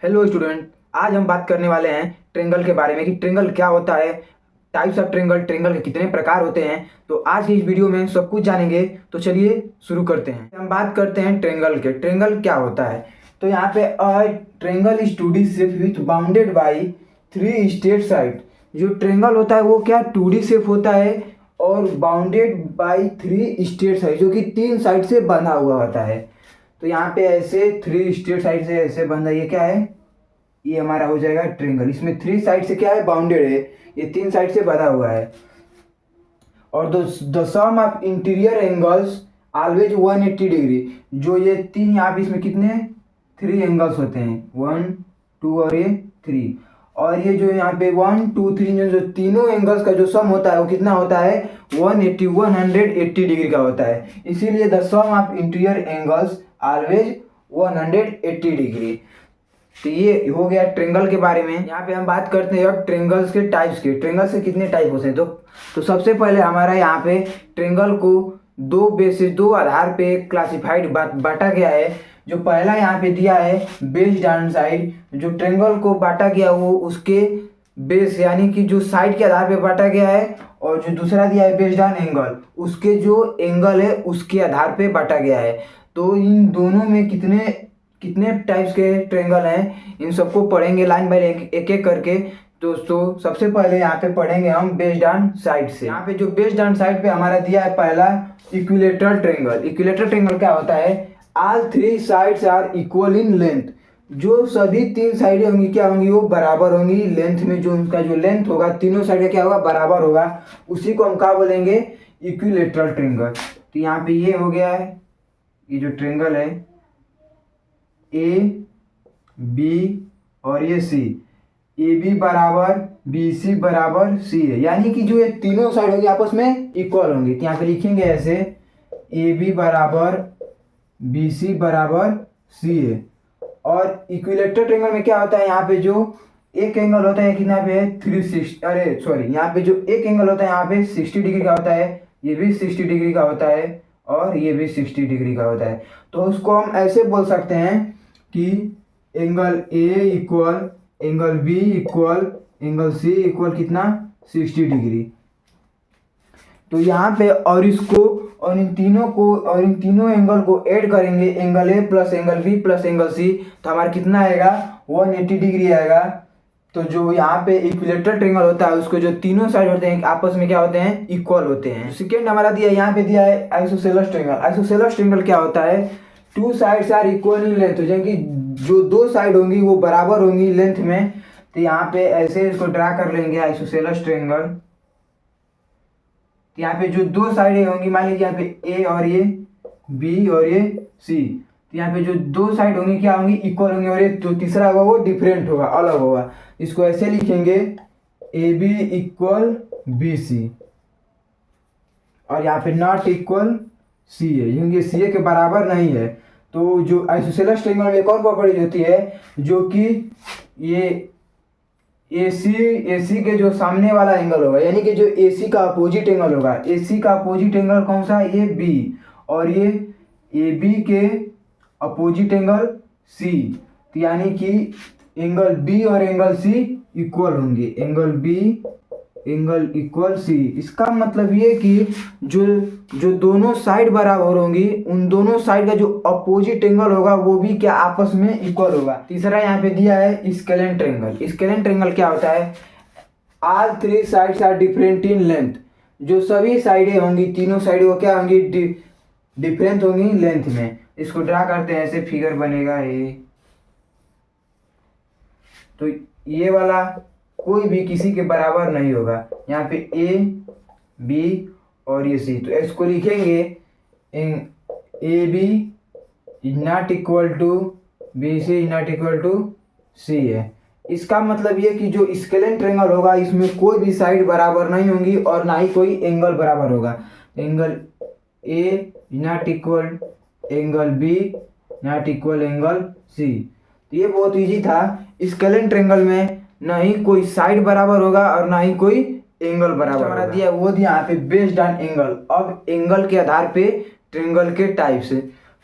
Hello student, आज हम बात करने वाले हैं ट्रेंगल के बारे में कि ट्रेंगल क्या होता है, टाइप्स ऑफ ट्रेंगल, ट्रेंगल के कितने प्रकार होते हैं। तो आज की इस वीडियो में सब कुछ जानेंगे। तो चलिए शुरू करते हैं। हम बात करते हैं ट्रेंगल के। ट्रेंगल क्या होता है? तो यहाँ पे triangle is 2D shape with bounded by 3 straight side. जो ट्रेंगल होता है वो क्या 2D शेप होता है और बाउंडेड बाई 3 स्ट्रेट साइड, जो कि 3 साइड से बंधा हुआ होता है। तो यहाँ पे ऐसे 3 स्ट्रेट साइड से ऐसे बंधा, ये क्या है? ये हमारा हो जाएगा ट्रेंगल। इसमें 3 साइड से क्या है? बाउंडेड है। ये 3 साइड से बंधा हुआ है। और the sum of interior angles always 180 degree. जो ये 3 यहाँ पे इसमें कितने 3 एंगल्स होते हैं, 1 2 और ये 3। और ये जो यहाँ पे 1 2 3 जो तीनों एंगल्स का जो सम होता है वो कितना होता है? 180 डिग्री का होता है। इसीलिए the sum of interior angles always 180 degree. तो ये हो गया ट्रेंगल के बारे में। यहाँ पे हम बात करते हैं अब ट्रेंगल्स के टाइप्स के। ट्रेंगल्स के कितने टाइप होते हैं? तो सबसे पहले हमारा यहाँ पे ट्रेंगल को दो आधार पे क्लासिफाइड बांटा गया है। जो पहला यहाँ पे दिया है बेस्ड ऑन साइड। जो ट्रेंगल को बांटा गया वो उसके बेस यानी कि जो साइड के आधार पे बांटा गया है। और जो दूसरा दिया है बेस्ड ऑन एंगल, उसके जो एंगल है उसके आधार पे बांटा गया है। तो इन दोनों में कितने कितने टाइप्स के ट्रेंगल हैं, इन सबको पढ़ेंगे लाइन बाय एक एक करके। दोस्तों सबसे पहले यहाँ पे पढ़ेंगे हम बेस्ड ऑन साइड से। यहाँ पे जो बेस्ड ऑन साइड पे हमारा दिया है पहला इक्विलेटरल ट्रेंगल। इक्विलेटरल ट्रेंगल क्या होता है? All 3 sides are equal in length. जो सभी 3 साइडें होंगी क्या होंगी? वो बराबर होंगी लेंथ में। जो उनका जो लेंथ होगा तीनों साइड का क्या होगा? बराबर होगा। उसी को हम क्या बोलेंगे? Equilateral triangle. तो यहाँ पे ये हो गया है, ये जो ट्रेंगल है ए बी और ये सी। ए बी बराबर बी सी बराबर सी है, यानी कि जो ये तीनों साइड होगी आपस में इक्वल होंगी। तो यहाँ पे लिखेंगे ऐसे ए बी बराबर बी सी बराबर सी है। और इक्विलेटरल ट्रेंगल में क्या होता है? यहाँ पे जो एक एंगल होता है कितना पे है? 360, अरे सॉरी, यहाँ पे जो एक एंगल होता है यहाँ पे 60 डिग्री का होता है। ये भी 60 डिग्री का होता है और ये भी 60 डिग्री का होता है। तो उसको हम ऐसे बोल सकते हैं कि angle A equal angle B equal angle C equal कितना? 60 डिग्री। तो यहाँ पे और इसको और इन तीनों एंगल को ऐड करेंगे, angle A plus angle B plus angle C, तो हमारा कितना आएगा? 180 डिग्री आएगा। तो जो यहाँ पे इक्विलेटरल ट्रेंगल होता है उसको जो तीनों साइड होते हैं आपस में क्या होते हैं? इक्वल होते हैं। सेकेंड हमारा दिया यहाँ पे दिया है आइसोसेलेस ट्रेंगल। आइसोसेलेस ट्रेंगल क्या होता है? 2 sides are equal in length. यानी कि जो 2 साइड होंगी वो बराबर होंगी लेंथ में। तो यहाँ पे ऐसे इसको ड्रा कर लेंगे आइसोसेलेस ट्रेंगल। यहाँ पे जो 2 साइडें होंगी, मान लीजिए यहाँ पे ए और ये बी और ये सी। तो यहाँ पे जो 2 साइड होंगी क्या होंगी? इक्वल होंगी। और ये जो तीसरा होगा वो डिफरेंट होगा, अलग होगा। इसको ऐसे लिखेंगे A B equal B C और यहाँ पे नॉट इक्वल सी है, क्योंकि सी ए के बराबर नहीं है। तो जो आइसोसेलेस ट्रेंगल में एक और प्रॉपर्टी होती है जो कि ये AC के जो सामने वाला एंगल होगा, यानी कि जो AC का अपोजिट एंगल होगा, AC का अपोजिट एंगल कौन सा? ये B। और ये AB के अपोजिट एंगल C। तो यानी कि एंगल B और एंगल C इक्वल होंगे। Angle B angle equal C। इसका मतलब ये कि जो दोनों साइड बराबर होंगी, उन दोनों साइड का जो अपोजिट एंगल होगा वो भी क्या आपस में इक्वल होगा। तीसरा यहाँ पे दिया है स्केलेन ट्रेंगल। स्केलेन ट्रेंगल क्या होता है? All 3 sides are different in length. जो सभी साइडें होंगी, तीनों साइडें वो क्या होंगी? डिफरेंट होंगी लेंथ में। इसको ड्रा करते हैं, ऐसे फिगर बनेगा ये। तो ये वाला कोई भी किसी के बराबर नहीं होगा। यहाँ पे ए बी और ये सी, तो इसको लिखेंगे A B is not equal to B C is not equal to C है। इसका मतलब ये कि जो स्केलेन ट्रेंगल होगा इसमें कोई भी साइड बराबर नहीं होंगी और ना ही कोई एंगल बराबर होगा। Angle A is not equal angle B not equal angle C. तो ये बहुत इजी था। स्केलेन ट्रेंगल में ना ही कोई साइड बराबर होगा और ना ही कोई एंगल बराबर हमारा दिया वो दिया यहाँ पे बेस्ड ऑन एंगल। अब एंगल के आधार पे ट्रेंगल के टाइप्स।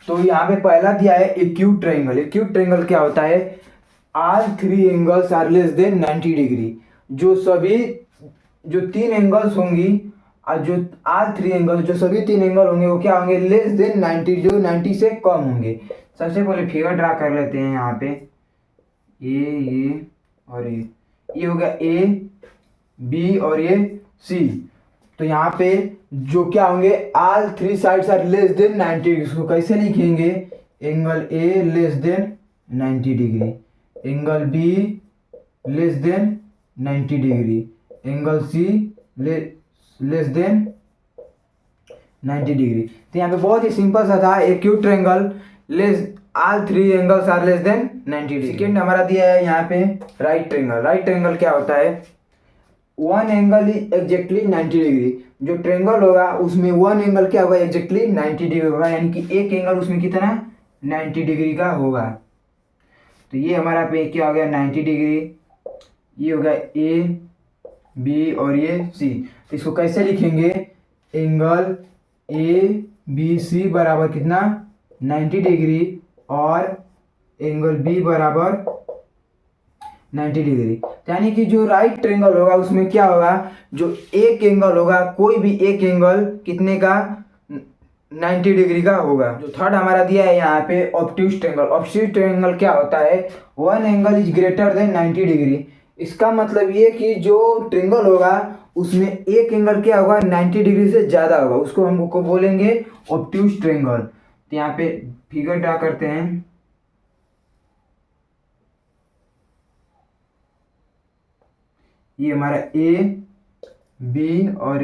तो यहाँ पे पहला दिया है एक्यूट ट्रायंगल। एक्यूट ट्रायंगल क्या होता है? all three angles are less than 90 degree. जो तीन एंगल्स होंगी और जो all three एंगल जो सभी तीन एंगल होंगे वो क्या होंगे, लेस देन 90, जो 90 से कम होंगे। सबसे पहले फिगर ड्रा कर लेते हैं। यहाँ पे ये और ये हो गया ए बी और ये सी। तो यहाँ पे जो क्या होंगे, all three sides are less than 90 degree. इसको कैसे लिखेंगे, angle A less than 90 degree, angle B less than 90 degree, angle C less than 90 degree. तो यहाँ पे बहुत ही सिंपल सा था, acute triangle less all three angles are less than 90 degree. Second हमारा दिया है यहाँ पे राइट ट्रायंगल। राइट ट्रायंगल क्या होता है, one angle is exactly 90 degree. जो ट्रायंगल होगा उसमें वन एंगल क्या होगा, एग्जैक्टली 90 डिग्री होगा, यानी कि एक एंगल उसमें कितना 90 डिग्री का होगा। तो ये हमारा पे क्या हो गया 90 डिग्री, ये होगा ए बी और ये सी। तो इसको कैसे लिखेंगे, एंगल ए बी सी बराबर कितना 90 डिग्री और एंगल बी बराबर 90 डिग्री। यानी कि जो राइट ट्रायंगल होगा उसमें क्या होगा, जो एक एंगल होगा कोई भी एक एंगल कितने का 90 डिग्री का होगा। जो थर्ड हमारा दिया है यहाँ पे ऑब्ट्यूज ट्रायंगल। ऑब्ट्यूज ट्रायंगल क्या होता है, one angle is greater then 90 degree. इसका मतलब ये कि जो ट्रायंगल होगा उसमें एक एंगल क्या होगा 90 डिग्री से ज़्यादा होगा, उसको हमको बोलेंगे ऑब्ट्यूज ट्रायंगल। तो यहाँ पे फिगर ड्रा करते हैं। ये हमारा ए बी और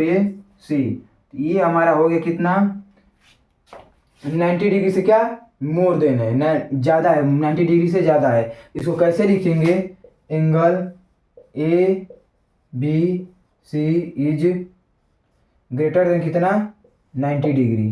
ये सी। ये हमारा हो गया कितना 90 डिग्री से क्या मोर देन है ना, ज़्यादा है, 90 डिग्री से ज़्यादा है। इसको कैसे लिखेंगे, angle A B C is greater than कितना 90 डिग्री।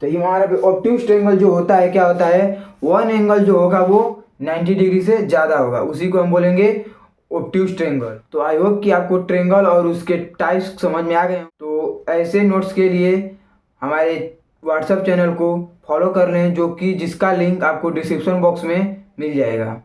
तो ये हमारा ऑब्ट्यूज ट्रायंगल जो होता है क्या होता है, वन एंगल जो होगा वो 90 डिग्री से ज़्यादा होगा, उसी को हम बोलेंगे ऑब्ट्यूज ट्रायंगल। तो आई होप कि आपको ट्रायंगल और उसके टाइप्स समझ में आ गए। तो ऐसे नोट्स के लिए हमारे व्हाट्सएप चैनल को फॉलो कर लें, जो कि जिसका लिंक आपको डिस्क्रिप्शन बॉक्स में मिल जाएगा।